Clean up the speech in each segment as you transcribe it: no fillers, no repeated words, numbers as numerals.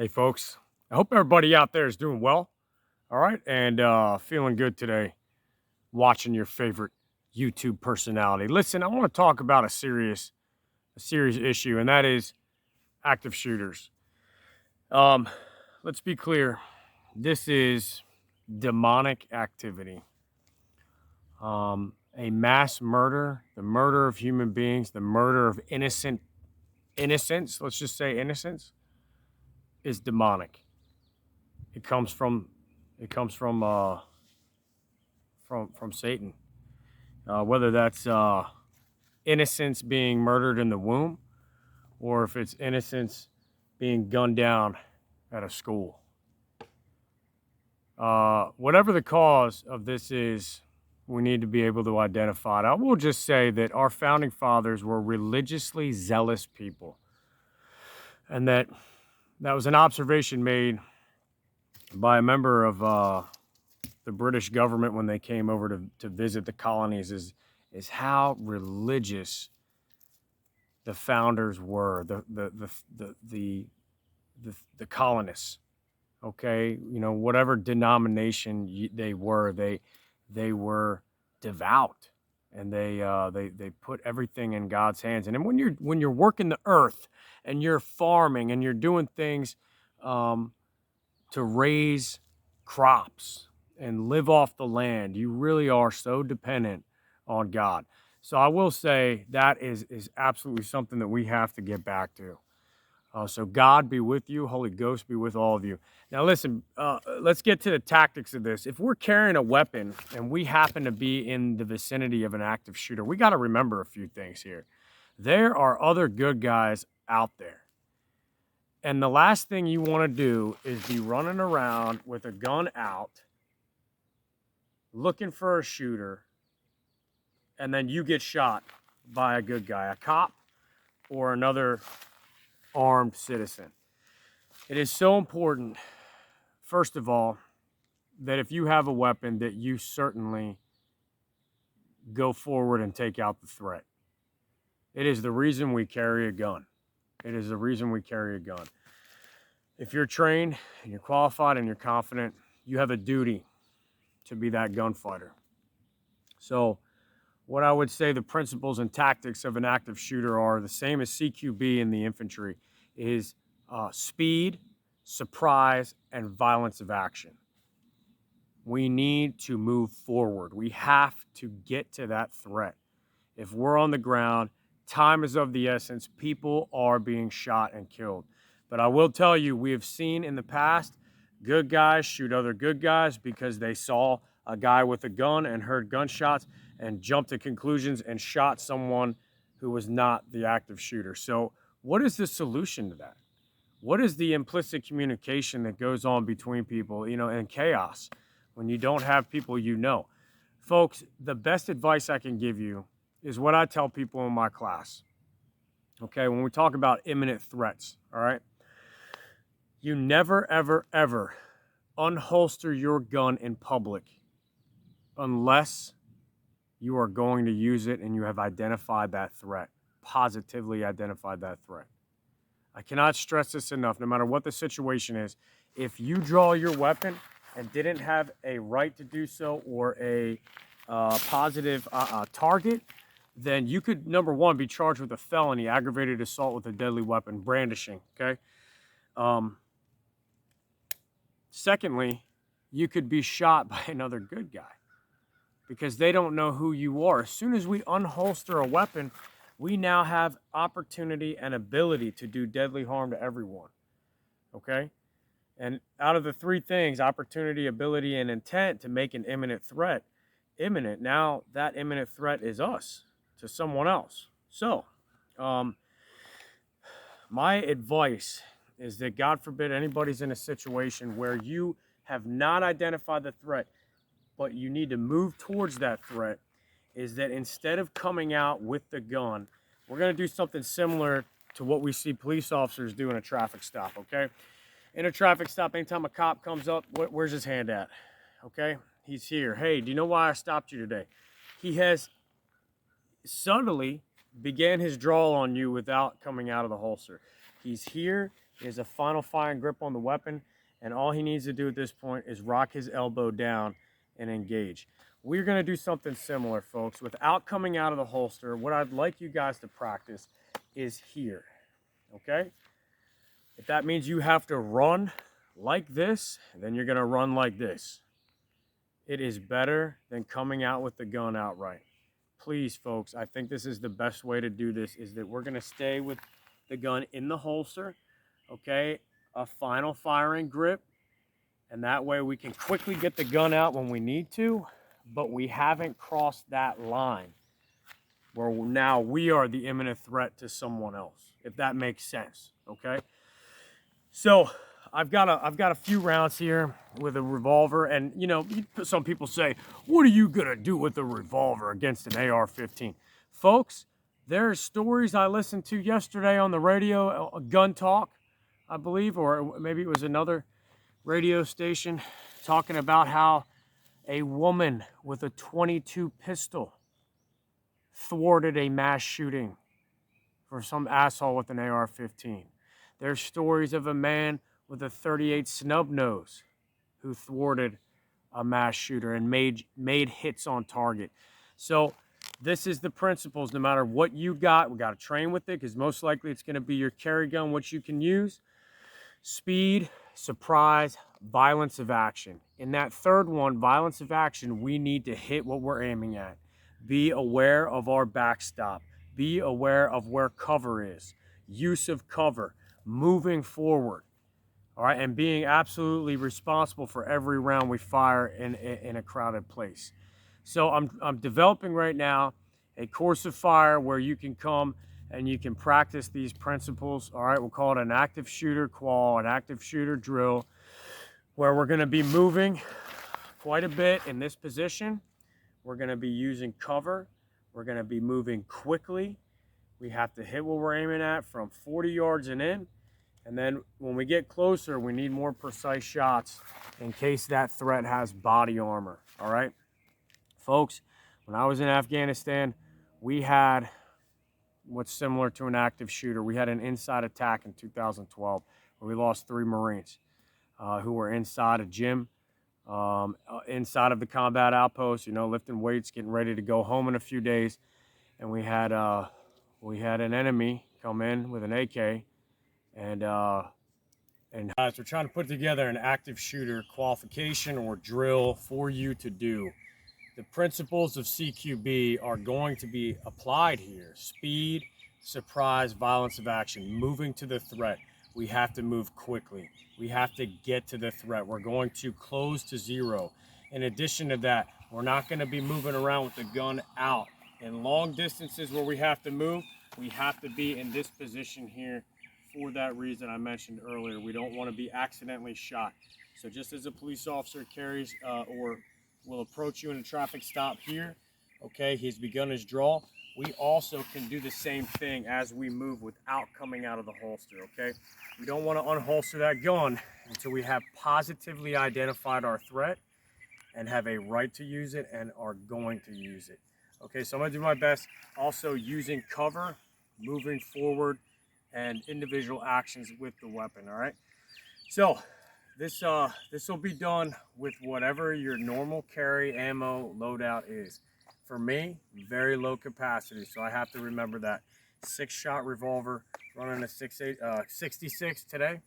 Hey, folks. I hope everybody out there is doing well. All right. And feeling good today, watching your favorite YouTube personality. Listen, I want to talk about a serious issue, and that is active shooters. Um, let's be clear. This is demonic activity. A mass murder, the murder of human beings, the murder of innocence, let's just say innocence, is demonic. It comes from Satan. Whether that's innocence being murdered in the womb, or if it's innocence being gunned down at a school. Whatever the cause of this is, we need to be able to identify it. I will just say that our founding fathers were religiously zealous people, and that was an observation made by a member of the British government when they came over to visit the colonies is how religious the founders were, the colonists. Okay, whatever denomination they were, they were devout, and they put everything in God's hands. And then when you're working the earth and you're farming and you're doing things to raise crops and live off the land, you really are so dependent on God. So I will say that is absolutely something that we have to get back to. So God be with you, Holy Ghost be with all of you. Now listen, let's get to the tactics of this. If we're carrying a weapon and we happen to be in the vicinity of an active shooter, we got to remember a few things here. There are other good guys out there. And the last thing you want to do is be running around with a gun out, looking for a shooter, and then you get shot by a good guy, a cop or another armed citizen. It is so important, first of all, that if you have a weapon, that you certainly go forward and take out the threat. It is the reason we carry a gun. It is the reason we carry a gun. If you're trained and you're qualified and you're confident, you have a duty to be that gunfighter. So what I would say the principles and tactics of an active shooter are the same as CQB in the infantry, is speed, surprise, and violence of action. We need to move forward. We have to get to that threat. If we're on the ground, time is of the essence. People are being shot and killed. But I will tell you, we have seen in the past good guys shoot other good guys because they saw a guy with a gun and heard gunshots and jumped to conclusions and shot someone who was not the active shooter. So what is the solution to that? What is the implicit communication that goes on between people, and chaos when you don't have people Folks, the best advice I can give you is what I tell people in my class. Okay, when we talk about imminent threats, all right? You never, ever, ever unholster your gun in public unless you are going to use it and you have identified that threat, positively identified that threat. I cannot stress this enough. No matter what the situation is, if you draw your weapon and didn't have a right to do so or a positive target, then you could, number one, be charged with a felony, aggravated assault with a deadly weapon, brandishing, okay? Secondly, you could be shot by another good guy because they don't know who you are. As soon as we unholster a weapon, we now have opportunity and ability to do deadly harm to everyone, okay? And out of the three things, opportunity, ability, and intent to make an imminent threat imminent, now that imminent threat is us to someone else. So, my advice is that, God forbid, anybody's in a situation where you have not identified the threat, but you need to move towards that threat, is that instead of coming out with the gun, we're going to do something similar to what we see police officers do in a traffic stop, okay? In a traffic stop, anytime a cop comes up, where's his hand at? Okay? He's here. Hey, do you know why I stopped you today? He has subtly began his draw on you without coming out of the holster. He's here. He has a final firing grip on the weapon, and all he needs to do at this point is rock his elbow down and engage. We're going to do something similar, folks. Without coming out of the holster, what I'd like you guys to practice is here, okay? If that means you have to run like this, then you're going to run like this. It is better than coming out with the gun outright. Please, folks, I think this is the best way to do this, is that we're going to stay with the gun in the holster, okay? A final firing grip, and that way we can quickly get the gun out when we need to, but we haven't crossed that line where now we are the imminent threat to someone else, if that makes sense, okay? So I've got a few rounds here with a revolver, and you know, some people say, what are you gonna do with a revolver against an AR-15? Folks, there are stories I listened to yesterday on the radio, Gun Talk, I believe, or maybe it was another radio station, talking about how a woman with a .22 pistol thwarted a mass shooting for some asshole with an AR-15. There's stories of a man with a .38 snub nose who thwarted a mass shooter and made hits on target. So this is the principles. No matter what you got, we got to train with it, because most likely it's going to be your carry gun, which you can use. Speed, surprise, violence of action. In that third one, violence of action, we need to hit what we're aiming at. Be aware of our backstop. Be aware of where cover is. Use of cover. Moving forward. All right, and being absolutely responsible for every round we fire in a crowded place. So I'm developing right now a course of fire where you can come and you can practice these principles. All right, we'll call it an active shooter qual, an active shooter drill, where we're going to be moving quite a bit in this position. We're going to be using cover. We're going to be moving quickly. We have to hit what we're aiming at from 40 yards and in. And then when we get closer, we need more precise shots in case that threat has body armor, all right? Folks, when I was in Afghanistan, we had what's similar to an active shooter. We had an inside attack in 2012 where we lost 3 Marines who were inside a gym, inside of the combat outpost, you know, lifting weights, getting ready to go home in a few days. And we had an enemy come in with an AK. And guys, we're trying to put together an active shooter qualification or drill for you to do. The principles of CQB are going to be applied here. Speed, surprise, violence of action, moving to the threat. We have to move quickly. We have to get to the threat. We're going to close to zero. In addition to that, we're not going to be moving around with the gun out. In long distances where we have to move, we have to be in this position here. For that reason I mentioned earlier, we don't want to be accidentally shot. So just as a police officer carries or will approach you in a traffic stop here, okay, he's begun his draw, we also can do the same thing as we move without coming out of the holster, okay? We don't want to unholster that gun until we have positively identified our threat and have a right to use it and are going to use it. Okay, so I'm going to do my best also using cover, moving forward, and individual actions with the weapon, all right? So this will be done with whatever your normal carry ammo loadout is. For me, very low capacity, so I have to remember that. 6-shot revolver, running a 66 today.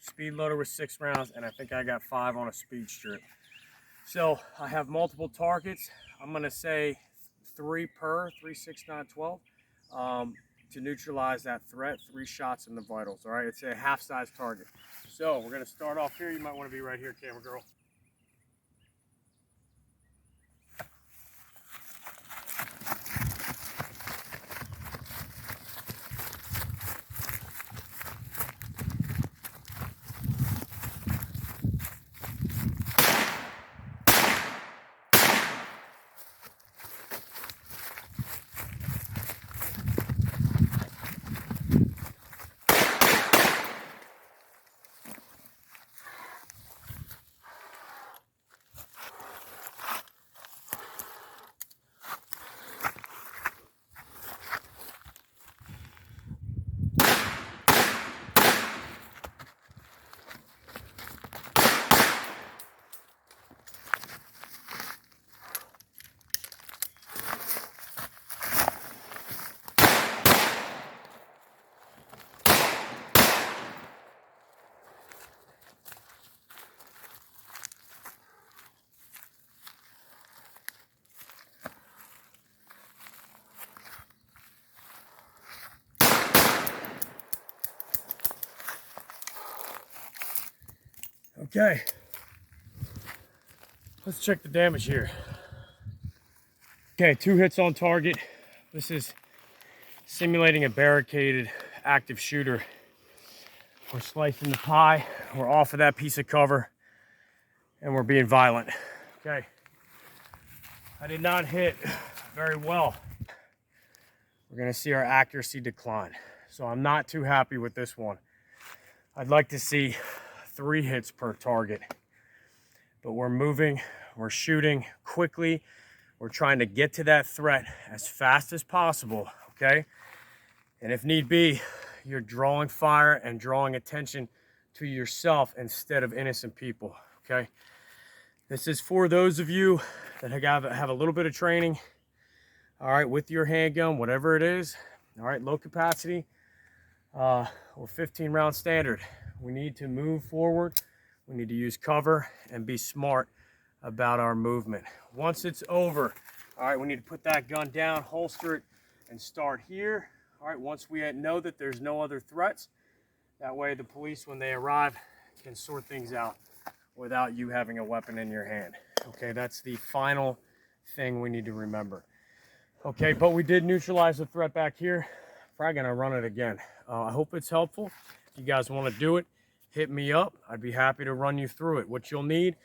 Speed loader with 6 rounds, and I think I got 5 on a speed strip. So I have multiple targets. I'm gonna say 3 per, 3, 6, 9, 12. To neutralize that threat, 3 shots in the vitals, all right? It's a half-size target. So we're gonna start off here. You might wanna be right here, camera girl. Okay, let's check the damage here. Okay, 2 hits on target. This is simulating a barricaded active shooter. We're slicing the pie, we're off of that piece of cover, and we're being violent. Okay, I did not hit very well. We're gonna see our accuracy decline. So I'm not too happy with this one. I'd like to see 3 hits per target, but we're moving, we're shooting quickly. We're trying to get to that threat as fast as possible, okay? And if need be, you're drawing fire and drawing attention to yourself instead of innocent people, okay? This is for those of you that have a little bit of training, all right, with your handgun, whatever it is, all right, low capacity or 15 round standard. We need to move forward. We need to use cover and be smart about our movement. Once it's over, all right, we need to put that gun down, holster it, and start here. All right, once we know that there's no other threats, that way the police, when they arrive, can sort things out without you having a weapon in your hand. Okay, that's the final thing we need to remember. Okay, but we did neutralize the threat back here. Probably gonna run it again. I hope it's helpful. If you guys wanna do it, hit me up. I'd be happy to run you through it. What you'll need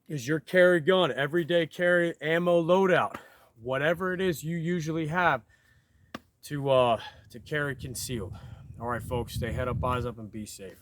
is your carry gun, everyday carry ammo loadout, whatever it is you usually have to carry concealed. All right, folks, stay head up, eyes up, and be safe.